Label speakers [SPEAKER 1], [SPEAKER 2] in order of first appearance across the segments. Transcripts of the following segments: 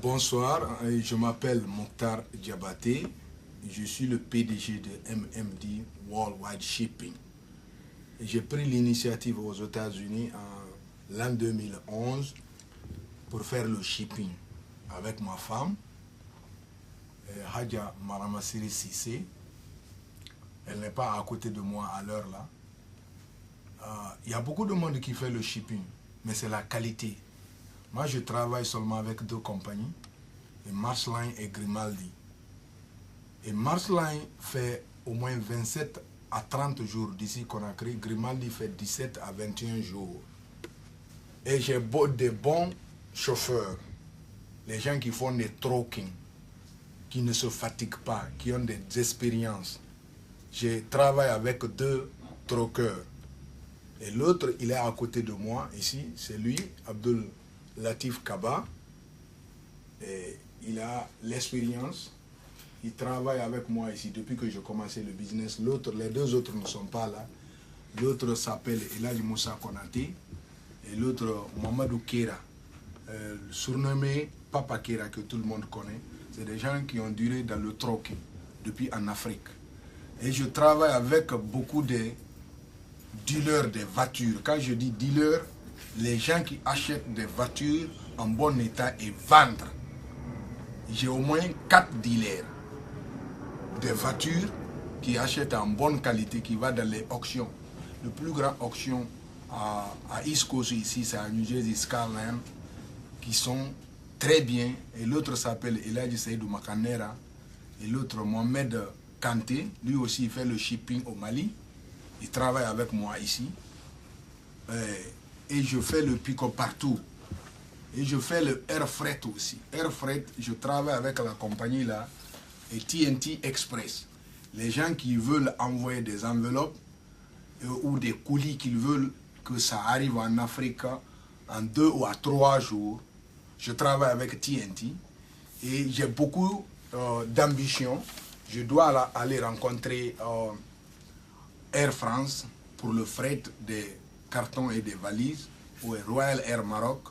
[SPEAKER 1] Bonsoir, je m'appelle Mokhtar Diabaté, je suis le PDG de MMD Worldwide Shipping. J'ai pris l'initiative aux États-Unis en l'an 2011 pour faire le shipping avec ma femme, Hadja Maramassiri Sissé. Elle n'est pas à côté de moi à l'heure là. Il y a beaucoup de monde qui fait le shipping, mais c'est la qualité. Moi, je travaille seulement avec deux compagnies, Maersk et Grimaldi. Et Maersk fait au moins 27 à 30 jours d'ici Conakry. Grimaldi fait 17 à 21 jours. Et j'ai des bons chauffeurs, les gens qui font des trucking, qui ne se fatiguent pas, qui ont des expériences. Je travaille avec deux truckers. Et l'autre, il est à côté de moi, ici, c'est lui, Abdul Latif Kaba. Et il a l'expérience. Il travaille avec moi ici depuis que j'ai commencé le business. Les deux autres ne sont pas là. L'autre s'appelle Elhadji Moussa Konaté. Et l'autre, Mamadou Kera, surnommé Papa Kera, que tout le monde connaît. C'est des gens qui ont duré dans le trucking depuis en Afrique. Et je travaille avec beaucoup de dealers des voitures. Quand je dis dealers, les gens qui achètent des voitures en bon état et vendent. J'ai au moins 4 dealers des voitures qui achètent en bonne qualité, qui vont dans les auctions. Le plus grand auction à East Coast ici, c'est à New Jersey, Skyline, qui sont très bien. Et l'autre s'appelle Elhadji Seydou Makanera. Et l'autre, Mohamed Kanté, lui aussi il fait le shipping au Mali. Il travaille avec moi ici. Et je fais le pick-up partout. Et je fais le Air Freight aussi. Air Freight, je travaille avec la compagnie là. Et TNT Express. Les gens qui veulent envoyer des enveloppes ou des colis qu'ils veulent que ça arrive en Afrique en 2 ou 3 jours. Je travaille avec TNT. Et j'ai beaucoup d'ambition. Je dois aller rencontrer Air France pour le fret des cartons et des valises, ou Royal Air Maroc.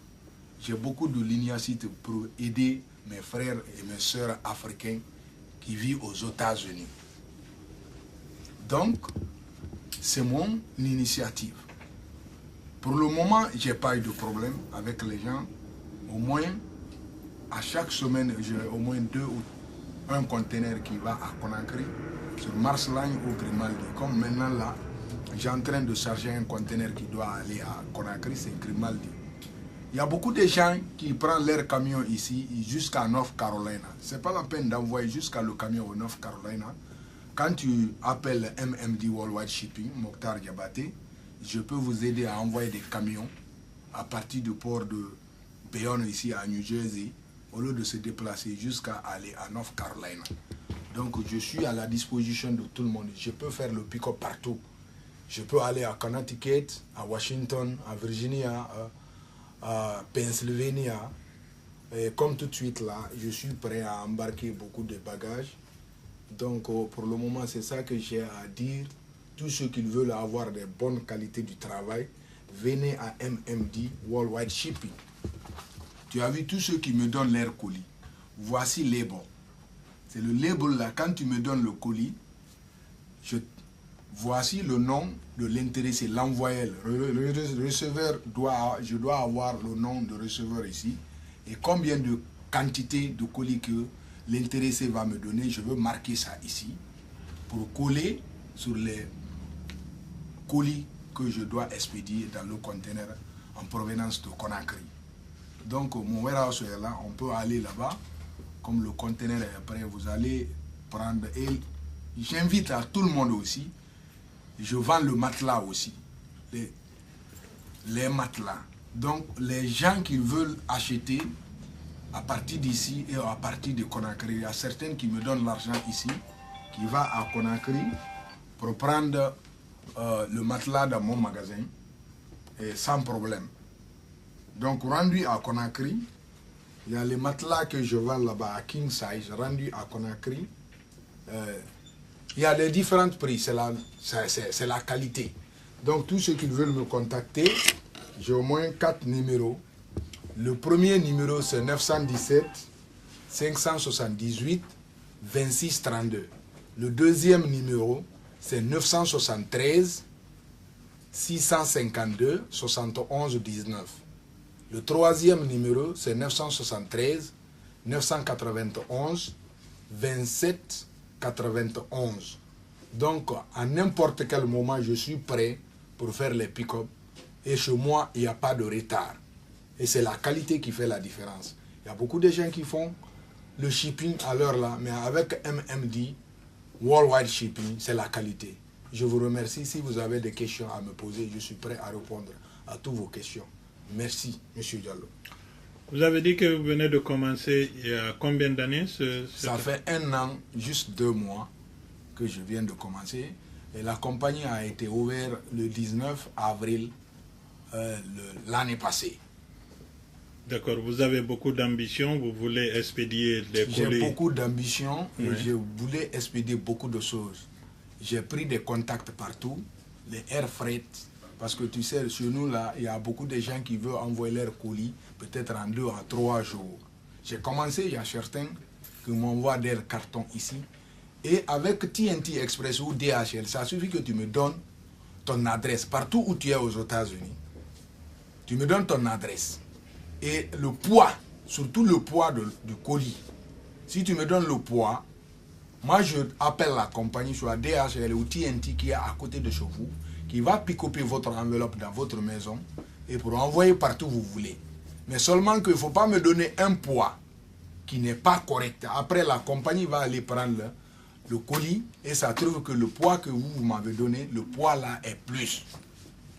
[SPEAKER 1] J'ai beaucoup de lignacité pour aider mes frères et mes sœurs africains qui vivent aux États-Unis. Donc, c'est mon initiative. Pour le moment, je n'ai pas eu de problème avec les gens. Au moins, à chaque semaine, j'ai au moins 2 ou 1 conteneur qui va à Conakry, sur Maersk ou Grimaldi. Comme maintenant là, j'ai en train de charger un conteneur qui doit aller à Conakry, c'est Grimaldi. Il y a beaucoup de gens qui prennent leur camion ici jusqu'à North Carolina. Ce n'est pas la peine d'envoyer jusqu'à le camion au North Carolina. Quand tu appelles MMD Worldwide Shipping, Mokhtar Diabaté, je peux vous aider à envoyer des camions à partir du port de Bayonne ici à New Jersey, au lieu de se déplacer jusqu'à aller à North Carolina. Donc je suis à la disposition de tout le monde. Je peux faire le pick-up partout. Je peux aller à Connecticut, à Washington, à Virginia, à Pennsylvania. Et comme tout de suite là, je suis prêt à embarquer beaucoup de bagages. Donc pour le moment, c'est ça que j'ai à dire. Tous ceux qui veulent avoir de bonnes qualités du travail, venez à MMD Worldwide Shipping. Tu as vu tous ceux qui me donnent leur colis. Voici les label. C'est le label là. Quand tu me donnes le colis, voici le nom de l'intéressé, l'envoyeur. Le receveur je dois avoir le nom de receveur ici. Et combien de quantité de colis que l'intéressé va me donner, je veux marquer ça ici. Pour coller sur les colis que je dois expédier dans le conteneur en provenance de Conakry. Donc mon warehouse est là, on peut aller là-bas. Comme le conteneur est prêt, vous allez prendre. Et j'invite à tout le monde aussi. Je vends le matelas aussi. Les matelas. Donc les gens qui veulent acheter à partir d'ici et à partir de Conakry, il y a certains qui me donnent l'argent ici, qui va à Conakry pour prendre le matelas dans mon magasin et sans problème. Donc rendu à Conakry, il y a les matelas que je vends là-bas à King Size, rendu à Conakry. Il y a des différents prix, c'est la qualité. Donc tous ceux qui veulent me contacter, j'ai au moins 4 numéros Le premier numéro, c'est 917 578 26 32. Le deuxième numéro, c'est 973 652 71 19. Le troisième numéro, c'est 973 991 27 91. Donc, à n'importe quel moment, je suis prêt pour faire les pick-up. Et chez moi, il n'y a pas de retard. Et c'est la qualité qui fait la différence. Il y a beaucoup de gens qui font le shipping à l'heure là, mais avec MMD, Worldwide Shipping, c'est la qualité. Je vous remercie. Si vous avez des questions à me poser, je suis prêt à répondre à toutes vos questions. Merci, M. Diallo.
[SPEAKER 2] Vous avez dit que vous venez de commencer il y a combien d'années
[SPEAKER 1] Ça fait 1 an, juste 2 mois que je viens de commencer. Et la compagnie a été ouverte le 19 avril l'année passée.
[SPEAKER 2] D'accord, vous avez beaucoup d'ambition, vous voulez expédier les colis.
[SPEAKER 1] J'ai beaucoup d'ambition et je voulais expédier beaucoup de choses. J'ai pris des contacts partout, les air freight, parce que tu sais, chez nous là, il y a beaucoup de gens qui veulent envoyer leurs colis, peut-être en 2 à 3 jours. J'ai commencé, il y a certains qui m'envoient des cartons ici. Et avec TNT Express ou DHL, ça suffit que tu me donnes ton adresse partout où tu es aux États-Unis. Tu me donnes ton adresse. Et le poids, surtout le poids du colis. Si tu me donnes le poids, moi je appelle la compagnie, soit DHL ou TNT qui est à côté de chez vous, qui va pick-upper votre enveloppe dans votre maison et pour envoyer partout où vous voulez. Mais seulement qu'il ne faut pas me donner un poids qui n'est pas correct. Après, la compagnie va aller prendre le colis et ça trouve que le poids que vous m'avez donné, le poids là est plus.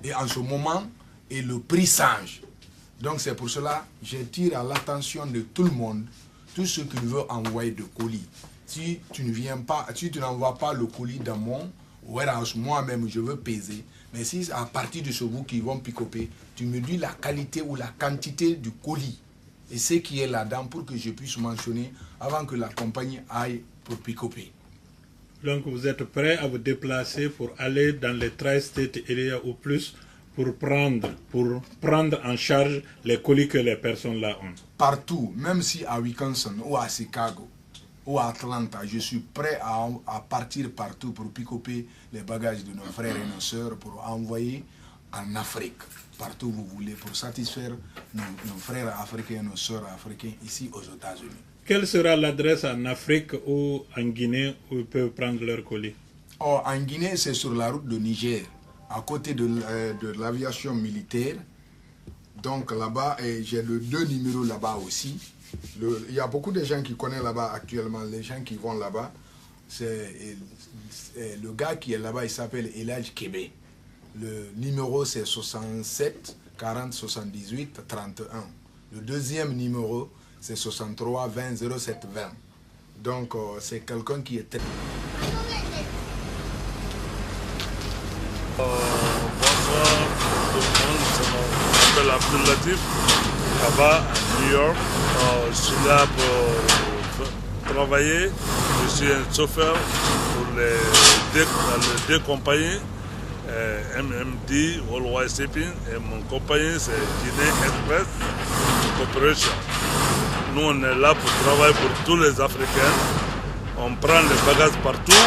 [SPEAKER 1] Et en ce moment, et le prix change. Donc c'est pour cela que j'attire à l'attention de tout le monde, tous ceux qui veulent envoyer de colis. Si tu ne viens pas, si tu n'envoies pas le colis dans mon warehouse, moi-même je veux peser. Mais si à partir de chez vous qui vont pick-upper, tu me dis la qualité ou la quantité du colis et ce qui est là-dedans pour que je puisse mentionner avant que la compagnie aille pour pick-upper.
[SPEAKER 2] Donc vous êtes prêt à vous déplacer pour aller dans les tri-state area ou plus pour prendre en charge les colis que les personnes là ont.
[SPEAKER 1] Partout, même si à Wisconsin ou à Chicago ou à Atlanta, je suis prêt à partir partout pour pick-upper les bagages de nos frères et nos sœurs pour envoyer en Afrique, partout où vous voulez, pour satisfaire nos frères africains et nos sœurs africaines ici aux États-Unis.
[SPEAKER 2] Quelle sera l'adresse en Afrique ou en Guinée où ils peuvent prendre leurs colis?
[SPEAKER 1] Oh, en Guinée, c'est sur la route de Niger, à côté de l'aviation militaire. Donc là-bas, j'ai 2 numéros là-bas aussi. Il y a beaucoup de gens qui connaissent là-bas actuellement, les gens qui vont là-bas. Le gars qui est là-bas, il s'appelle Elhadj Kébé. Le numéro, c'est 67 40 78 31. Le deuxième numéro, c'est 63 20 07 20. Donc, c'est quelqu'un qui est très...
[SPEAKER 3] Bonsoir tout le monde, je m'appelle Abdul Latif, là-bas à New York. Je suis là pour travailler, je suis un chauffeur pour les 2 compagnies, MMD, Worldwide Shipping, et mon compagnie c'est Guinée Express Corporation. Nous on est là pour travailler pour tous les Africains, on prend les bagages partout.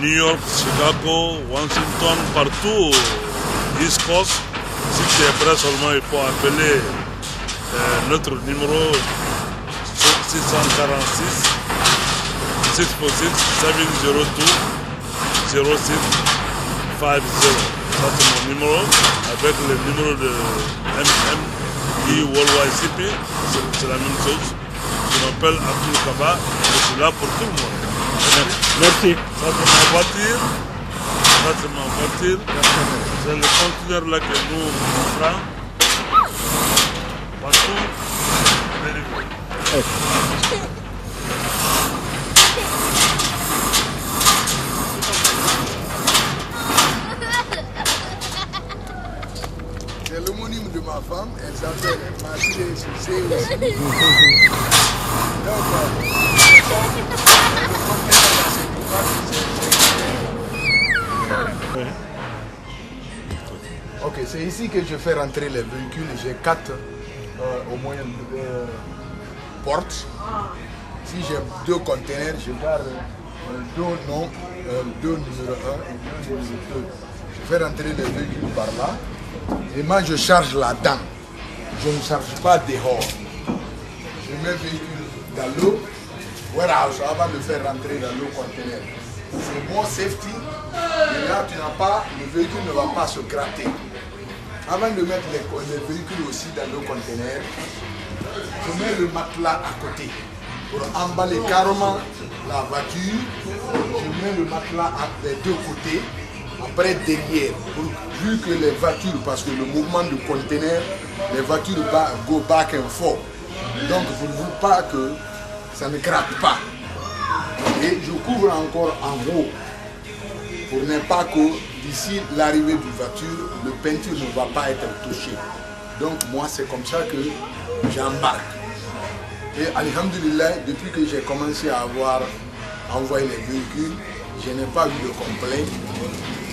[SPEAKER 3] New York, Chicago, Washington, partout, East Coast. Si tu es prêt seulement, il faut appeler notre numéro 646 646 702 06 50. Ça c'est mon numéro avec le numéro de MMD Worldwide CP. C'est la même chose. Je m'appelle Abdul Kaba, je suis là pour tout le monde.
[SPEAKER 2] Merci.
[SPEAKER 3] Ça c'est ma voiture. Ça c'est ma voiture. C'est le conteneur là que nous on prend. Partout.
[SPEAKER 1] C'est l'homonyme de ma femme, elle s'appelle Mathilde Cissé aussi. Donc, ok, c'est ici que je fais rentrer les véhicules. J'ai 4 au moins portes. Si j'ai 2 conteneurs, je garde 2 noms, 2 numéro 1 et 2 numéro 2. Je fais rentrer les véhicules par là. Et moi, je charge là-dedans. Je ne charge pas dehors. Je mets le véhicule dans l'eau, warehouse, avant de faire rentrer dans l'eau conteneur. C'est mon safety. Et là, tu n'as pas, le véhicule ne va pas se gratter. Avant de mettre les véhicules aussi dans le conteneur, je mets le matelas à côté. Pour emballer carrément la voiture, je mets le matelas des 2 côtés, après derrière, vu que les voitures, parce que le mouvement du conteneur, les voitures go back and forth. Donc vous ne voulez pas que ça ne gratte pas. Et je couvre encore en haut, pour ne pas que d'ici l'arrivée du voiture, le peinture ne va pas être touché. Donc moi c'est comme ça que j'embarque. Et alhamdulillah, depuis que j'ai commencé à avoir envoyé les véhicules, je n'ai pas eu de complaint,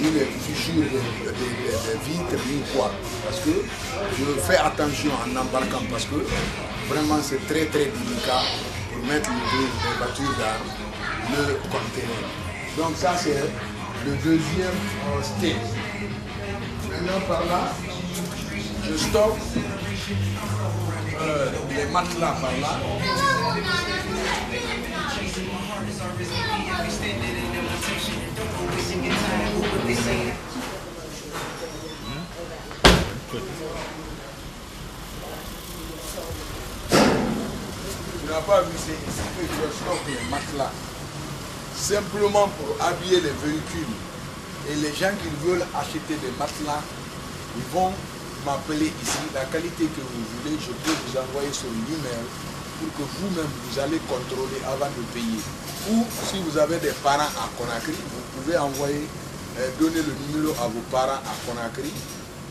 [SPEAKER 1] ni les fissures des vitres, ni quoi. Parce que je fais attention en embarquant, parce que vraiment c'est très délicat pour mettre les voitures dans le conteneur. Donc ça c'est le deuxième stage. Maintenant par là, je stoppe les matelas par là. Tu n'as pas vu, c'est ici que je stoppe les matelas. Simplement pour habiller les véhicules. Et les gens qui veulent acheter des matelas, ils vont m'appeler ici. La qualité que vous voulez, je peux vous envoyer sur l'email pour que vous-même vous allez contrôler avant de payer. Ou si vous avez des parents à Conakry, vous pouvez envoyer, donner le numéro à vos parents à Conakry.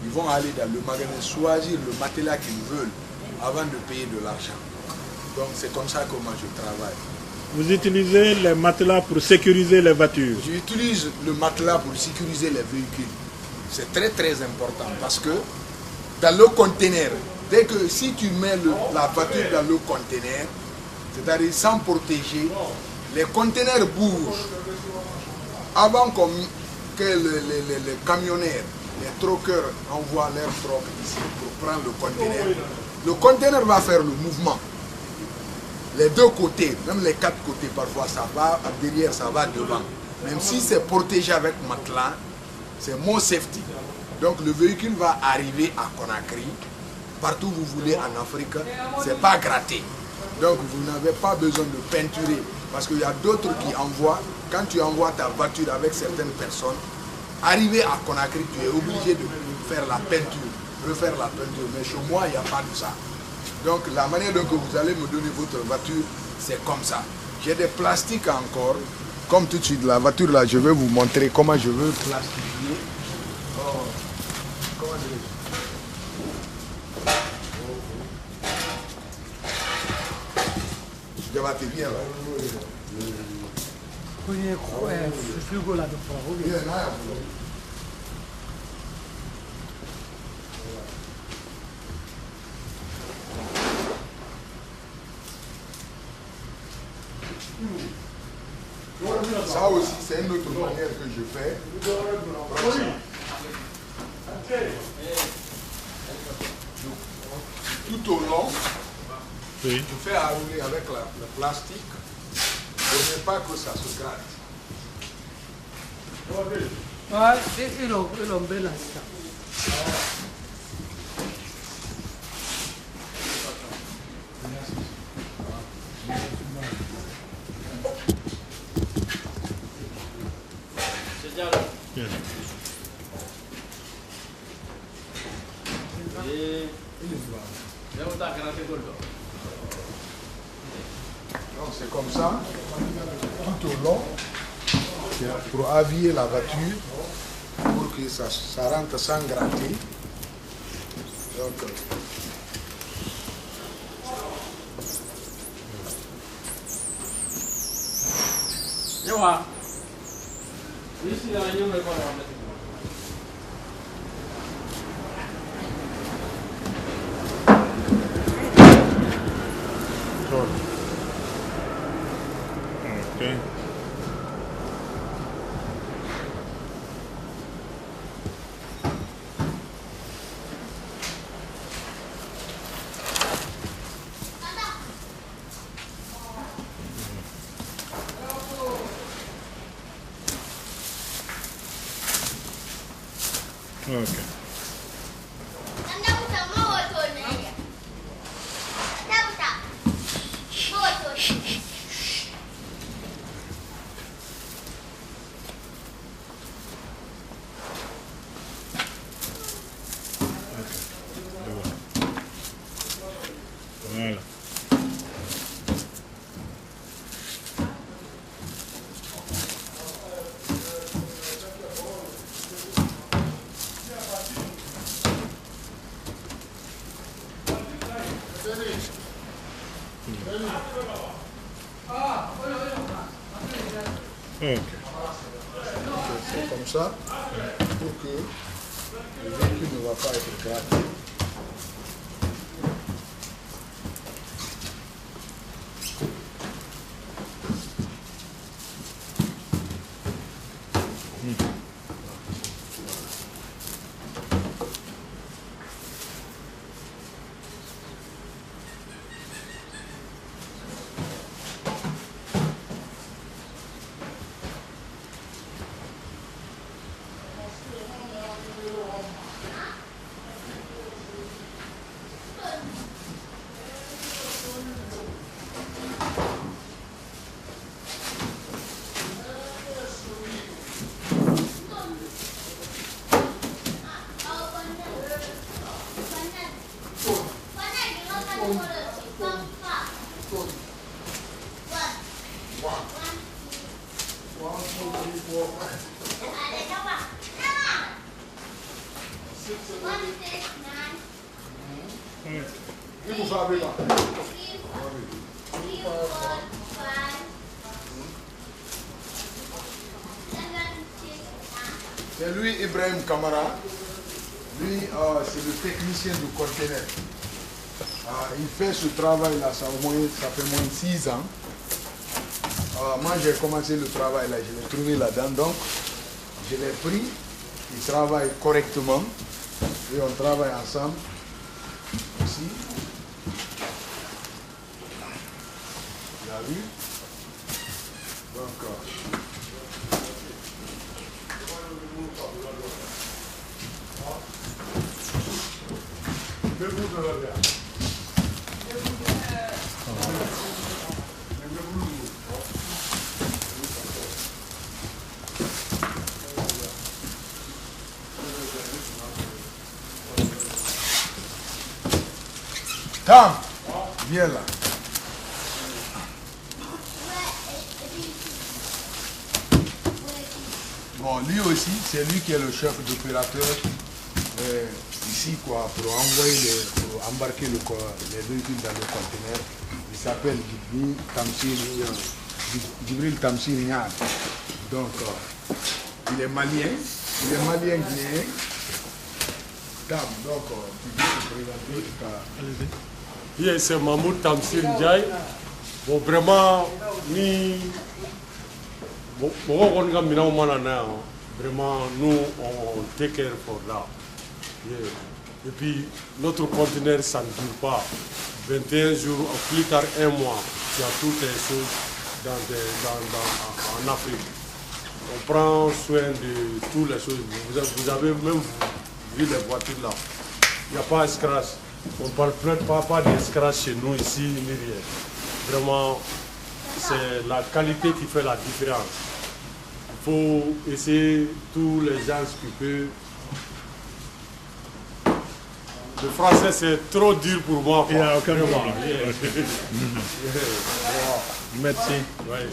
[SPEAKER 1] Ils vont aller dans le magasin choisir le matelas qu'ils veulent avant de payer de l'argent. Donc c'est comme ça que moi je travaille.
[SPEAKER 2] Vous utilisez les matelas pour sécuriser les voitures?
[SPEAKER 1] J'utilise le matelas pour sécuriser les véhicules. C'est très important parce que dans le conteneur, dès que si tu mets la voiture dans le conteneur, c'est-à-dire sans protéger, les conteneurs bougent. Avant que les camionneurs, les troqueurs envoient leurs trocs ici pour prendre le conteneur va faire le mouvement. Les 2 côtés, même les 4 côtés, parfois ça va derrière, ça va devant. Même si c'est protégé avec matelas, c'est mon safety. Donc le véhicule va arriver à Conakry, partout où vous voulez en Afrique, c'est pas gratté. Donc vous n'avez pas besoin de peinturer, parce qu'il y a d'autres qui envoient, quand tu envoies ta voiture avec certaines personnes, arriver à Conakry, tu es obligé de faire la peinture, refaire la peinture. Mais chez moi, il n'y a pas de ça. Donc la manière dont vous allez me donner votre voiture, c'est comme ça. J'ai des plastiques encore, comme tout de suite la voiture là, je vais vous montrer comment je veux plastifier. Comment je vais te bien là. Ça aussi, c'est une autre manière que je fais. Tout au long,
[SPEAKER 2] Oui.
[SPEAKER 1] je fais enrouler avec le plastique pour ne pas que ça se gratte.
[SPEAKER 2] Yes.
[SPEAKER 1] Donc c'est comme ça, tout au long, pour habiller la voiture, pour que ça rentre sans gratter. Donc,
[SPEAKER 2] Okay. Okay. Voilà. Ok.
[SPEAKER 1] C'est comme ça pour que le véhicule ne va pas être gratté. C'est lui, Ibrahim Kamara. Lui, c'est le technicien du conteneur. Il fait ce travail-là, ça fait moins de 6 ans. Moi, j'ai commencé le travail là, je l'ai trouvé là-dedans. Donc, je l'ai pris. Il travaille correctement. Et on travaille ensemble. Ici. Tu as vu? Donc, Tam, viens là. Bon, lui aussi, c'est lui qui est le chef d'opérateur ici, quoi, pour embarquer les véhicules dans le conteneur. Il s'appelle Djibril Tamsir Niad. Donc, il est malien guinéen. Tam, donc, tu peux te présenter.
[SPEAKER 4] Bien, c'est Mahmoud Tamsir Ndiaye. Bon, vraiment, vraiment, nous, on take care for that. Yeah. Et puis, notre conteneur, ça ne dure pas. 21 jours, plus tard 1 mois, il y a toutes les choses en Afrique. On prend soin de toutes les choses. Vous avez même vu les voitures là. Il n'y a pas de scratch. On ne parle pas de scratch chez nous ici, ni rien. Vraiment, c'est la qualité qui fait la différence. Il faut essayer tous les gens qui peuvent. Le français c'est trop dur pour moi.
[SPEAKER 2] Il n'y a aucun problème. Merci.
[SPEAKER 4] Ouais.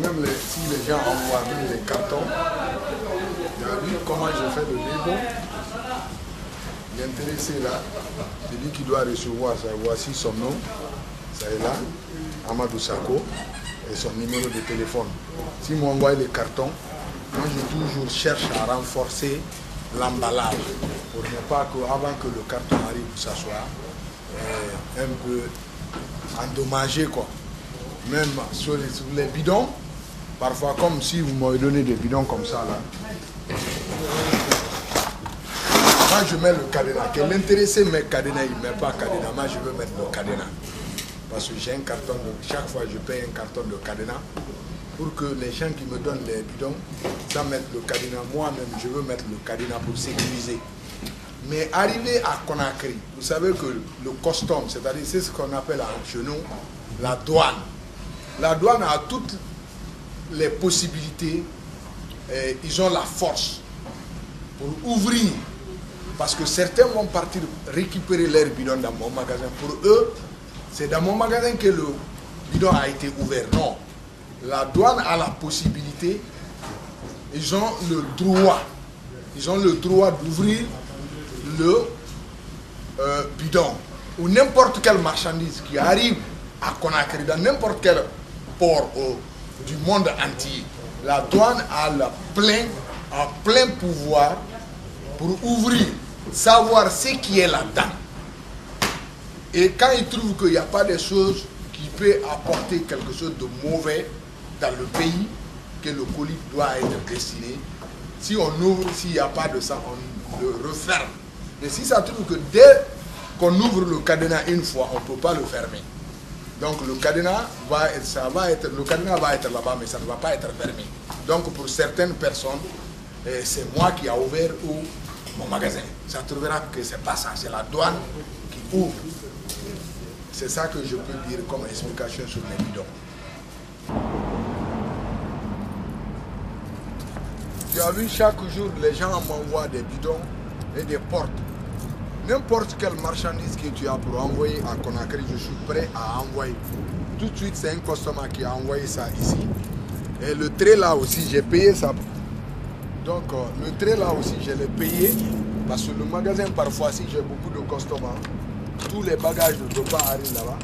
[SPEAKER 1] Même si les gens envoient même les cartons, comment je fais le dépôt. L'intéressé là, celui qui doit recevoir ça, voici son nom, ça est là, Amadou Sako, et son numéro de téléphone. Si m'envoie les cartons, moi je toujours cherche à renforcer l'emballage pour ne pas que, avant que le carton arrive, ça soit un peu endommagé quoi. Même sur les bidons, parfois comme si vous m'avez donné des bidons comme ça là. Moi je mets le cadenas. Que l'intéressé met cadenas, il ne met pas cadenas. Moi je veux mettre le cadenas. Parce que j'ai un carton chaque fois je paye un carton de cadenas. Pour que les gens qui me donnent les bidons, ça mette le cadenas. Moi-même je veux mettre le cadenas pour sécuriser. Mais arrivé à Conakry, vous savez que le custom, c'est-à-dire c'est ce qu'on appelle chez nous la douane. La douane a toutes les possibilités, ils ont la force pour ouvrir. Parce que certains vont partir récupérer leurs bidons dans mon magasin. Pour eux, c'est dans mon magasin que le bidon a été ouvert. Non. La douane a la possibilité, ils ont le droit. Ils ont le droit d'ouvrir le bidon. Ou n'importe quelle marchandise qui arrive à Conakry, dans n'importe quel port du monde entier. La douane a plein pouvoir pour ouvrir, savoir ce qui est là-dedans. Et quand ils trouvent qu'il n'y a pas de choses qui peuvent apporter quelque chose de mauvais dans le pays, que le colis doit être destiné, si on ouvre, s'il n'y a pas de ça, on le referme. Mais si ça trouve que dès qu'on ouvre le cadenas une fois, on ne peut pas le fermer. Donc le cadenas va être là-bas, mais ça ne va pas être fermé. Donc pour certaines personnes, c'est moi qui a ouvert mon magasin. Ça trouvera que c'est pas ça, c'est la douane qui ouvre. C'est ça que je peux dire comme explication sur les bidons. Tu as vu, chaque jour, les gens m'envoient des bidons et des portes. N'importe quelle marchandise que tu as pour envoyer à Conakry, je suis prêt à envoyer. Tout de suite, c'est un customer qui a envoyé ça ici. Et le trait là aussi, j'ai payé ça. Donc, le trait là aussi, je l'ai payé. Parce que le magasin, parfois, si j'ai beaucoup de customers, tous les bagages ne peuvent pas arriver là-bas.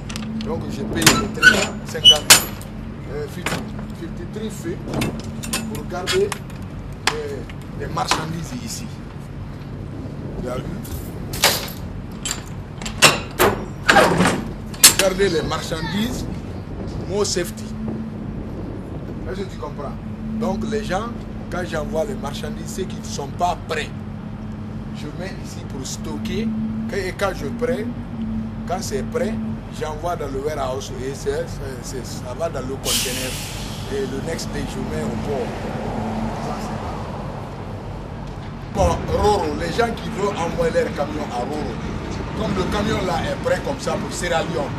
[SPEAKER 1] Donc, j'ai payé le trait là, 50 53 faits pour garder les marchandises ici. Tu as vu? Garder les marchandises, more safety. Est-ce que tu comprends? Donc les gens, quand j'envoie les marchandises, ceux qui ne sont pas prêts, je mets ici pour stocker. Et quand je prêt, quand c'est prêt, j'envoie dans le warehouse et ça va dans le conteneur. Et le next day, je mets au port. Bon, Roro, les gens qui veulent envoyer leur camion à Roro, comme le camion là est prêt comme ça pour Sierra Leone,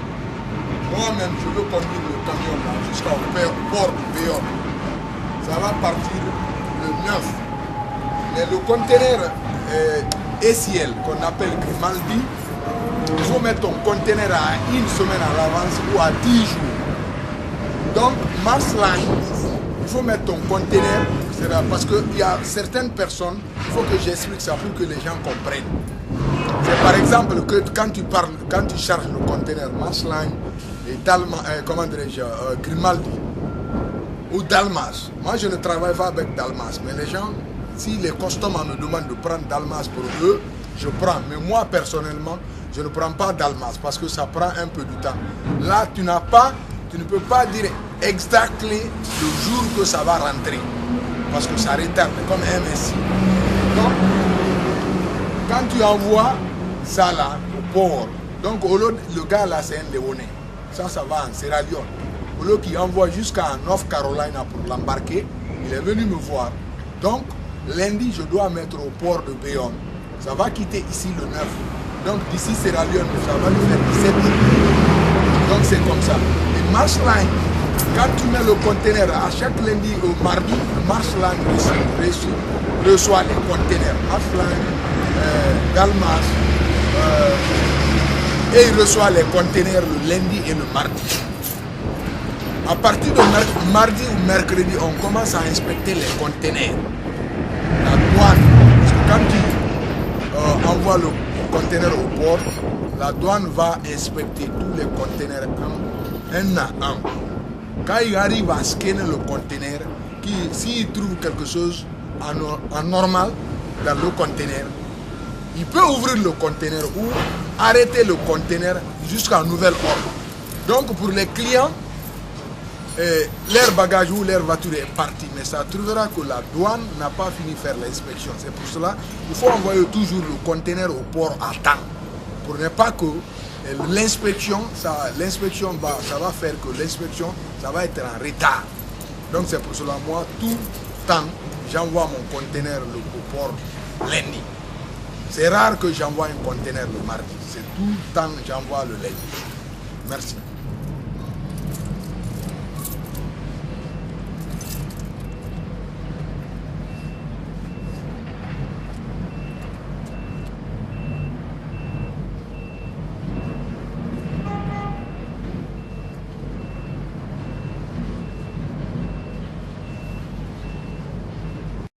[SPEAKER 1] moi-même je veux conduire le camion là jusqu'au port de Bayonne. Ça va partir le 9. Mais le conteneur SIL qu'on appelle Grimaldi, il faut mettre ton conteneur à une semaine à l'avance ou à 10 jours. Donc, Marsline, il faut mettre ton conteneur, parce qu'il y a certaines personnes, il faut que j'explique ça pour que les gens comprennent. C'est par exemple que quand tu charges le conteneur Marsline et Grimaldi ou Dalmas, moi je ne travaille pas avec Dalmas, mais les gens, si les customers me demandent de prendre Dalmas pour eux, je prends. Mais moi personnellement, je ne prends pas Dalmas parce que ça prend un peu de temps. Là, tu ne peux pas dire exactement le jour que ça va rentrer. Parce que ça retarde, comme MSI. Donc, quand tu envoies ça là, au port, donc au lieu, le gars là c'est un Léoné. Ça va en Sierra Leone. Au lieu qu'il envoie jusqu'à North Carolina pour l'embarquer, il est venu me voir. Donc, lundi, je dois mettre au port de Bayonne. Ça va quitter ici le 9. Donc, d'ici Sierra Leone, ça va lui faire 17 jours. Donc, c'est comme ça. Et Marsline, quand tu mets le conteneur à chaque lundi au mardi, Marsline reçoit les conteneurs. Marsline, Dalmas, et il reçoit les conteneurs le lundi et le mardi. À partir de mardi ou mercredi, on commence à inspecter les conteneurs. La douane j'envoie le conteneur au port, la douane va inspecter tous les conteneurs un à un. Quand il arrive à scanner le conteneur, s'il trouve quelque chose en normal dans le conteneur, il peut ouvrir le conteneur ou arrêter le conteneur jusqu'à nouvel ordre. Donc pour les clients, leur bagage ou leur voiture est partie, mais ça trouvera que la douane n'a pas fini de faire l'inspection. C'est pour cela qu'il faut envoyer toujours le conteneur au port à temps, pour ne pas que l'inspection, ça va faire que l'inspection, ça va être en retard. Donc c'est pour cela, moi, tout le temps, j'envoie mon conteneur au port lundi. C'est rare que j'envoie un conteneur le mardi. C'est tout le temps, j'envoie le lundi. Merci.